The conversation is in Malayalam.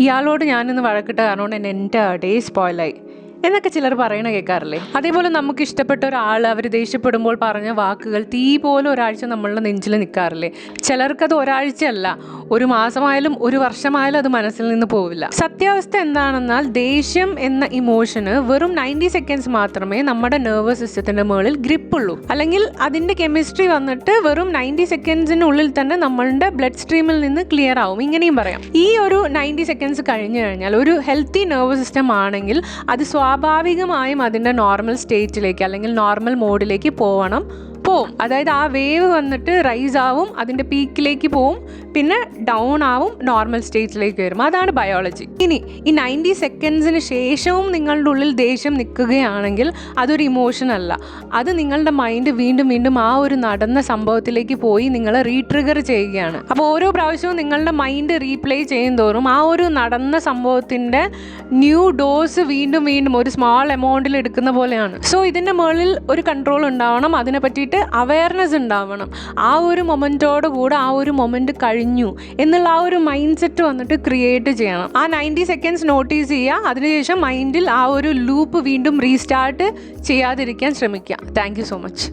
ഇയാളോട് ഞാനിന്ന് വഴക്കിട്ട കാരണം എൻ്റെ ഡേ സ്പോയിലായി എന്നൊക്കെ ചിലർ പറയണ കേൾക്കാറില്ലേ. അതേപോലെ നമുക്ക് ഇഷ്ടപ്പെട്ട ഒരാൾ അവർ ദേഷ്യപ്പെടുമ്പോൾ പറഞ്ഞ വാക്കുകൾ തീ പോലെ ഒരാഴ്ച നമ്മളുടെ നെഞ്ചിൽ നിൽക്കാറില്ലേ. ചിലർക്കത് ഒരാഴ്ചയല്ല, ഒരു മാസമായാലും ഒരു വർഷമായാലും അത് മനസ്സിൽ നിന്ന് പോവില്ല. സത്യാവസ്ഥ എന്താണെന്നാൽ ദേഷ്യം എന്ന ഇമോഷന് വെറും 90 സെക്കൻഡ്സ് മാത്രമേ നമ്മുടെ നെർവസ് സിസ്റ്റത്തിന്റെ മുകളിൽ ഗ്രിപ്പുള്ളൂ. അല്ലെങ്കിൽ അതിന്റെ കെമിസ്ട്രി വന്നിട്ട് വെറും 90 സെക്കൻഡ്സിനുള്ളിൽ തന്നെ നമ്മളുടെ ബ്ലഡ് സ്ട്രീമിൽ നിന്ന് ക്ലിയർ ആവും. ഇങ്ങനെയും പറയാം. ഈ ഒരു 90 സെക്കൻഡ്സ് കഴിഞ്ഞു കഴിഞ്ഞാൽ ഒരു ഹെൽത്തി നെർവസ് സിസ്റ്റം ആണെങ്കിൽ അത് സ്വാഭാവികമായും അതിൻ്റെ നോർമൽ സ്റ്റേറ്റിലേക്ക് അല്ലെങ്കിൽ നോർമൽ മോഡിലേക്ക് പോവും. അതായത് ആ വേവ് വന്നിട്ട് റൈസ് ആവും, അതിൻ്റെ പീക്കിലേക്ക് പോവും, പിന്നെ ഡൗൺ ആവും, നോർമൽ സ്റ്റേറ്റിലേക്ക് വരും. അതാണ് ബയോളജി. ഇനി ഈ 90 സെക്കൻഡ്സിന് ശേഷവും നിങ്ങളുടെ ഉള്ളിൽ ദേഷ്യം നിൽക്കുകയാണെങ്കിൽ അതൊരു ഇമോഷൻ അല്ല, അത് നിങ്ങളുടെ മൈൻഡ് വീണ്ടും വീണ്ടും ആ ഒരു നടന്ന സംഭവത്തിലേക്ക് പോയി നിങ്ങളെ റീട്രിഗർ ചെയ്യുകയാണ്. അപ്പോൾ ഓരോ പ്രാവശ്യവും നിങ്ങളുടെ മൈൻഡ് റീപ്ലേ ചെയ്യും തോറും ആ ഒരു നടന്ന സംഭവത്തിൻ്റെ ന്യൂ ഡോസ് വീണ്ടും വീണ്ടും ഒരു സ്മോൾ എമൗണ്ടിൽ എടുക്കുന്ന പോലെയാണ്. സോ ഇതിൻ്റെ മുകളിൽ ഒരു കൺട്രോൾ ഉണ്ടാവണം, അതിനെ പറ്റിയിട്ട് അവയർനെസ് ഉണ്ടാവണം. ആ ഒരു മൊമെൻറ്റോട് കൂടെ ആ ഒരു മൊമെൻറ്റ് കഴിഞ്ഞു എന്നുള്ള ആ ഒരു മൈൻഡ് സെറ്റ് വന്നിട്ട് ക്രിയേറ്റ് ചെയ്യണം. ആ 90 സെക്കൻഡ്സ് നോട്ടീസ് ചെയ്യുക, അതിനുശേഷം മൈൻഡിൽ ആ ഒരു ലൂപ്പ് വീണ്ടും റീസ്റ്റാർട്ട് ചെയ്യാതിരിക്കാൻ ശ്രമിക്കുക. Thank you so much.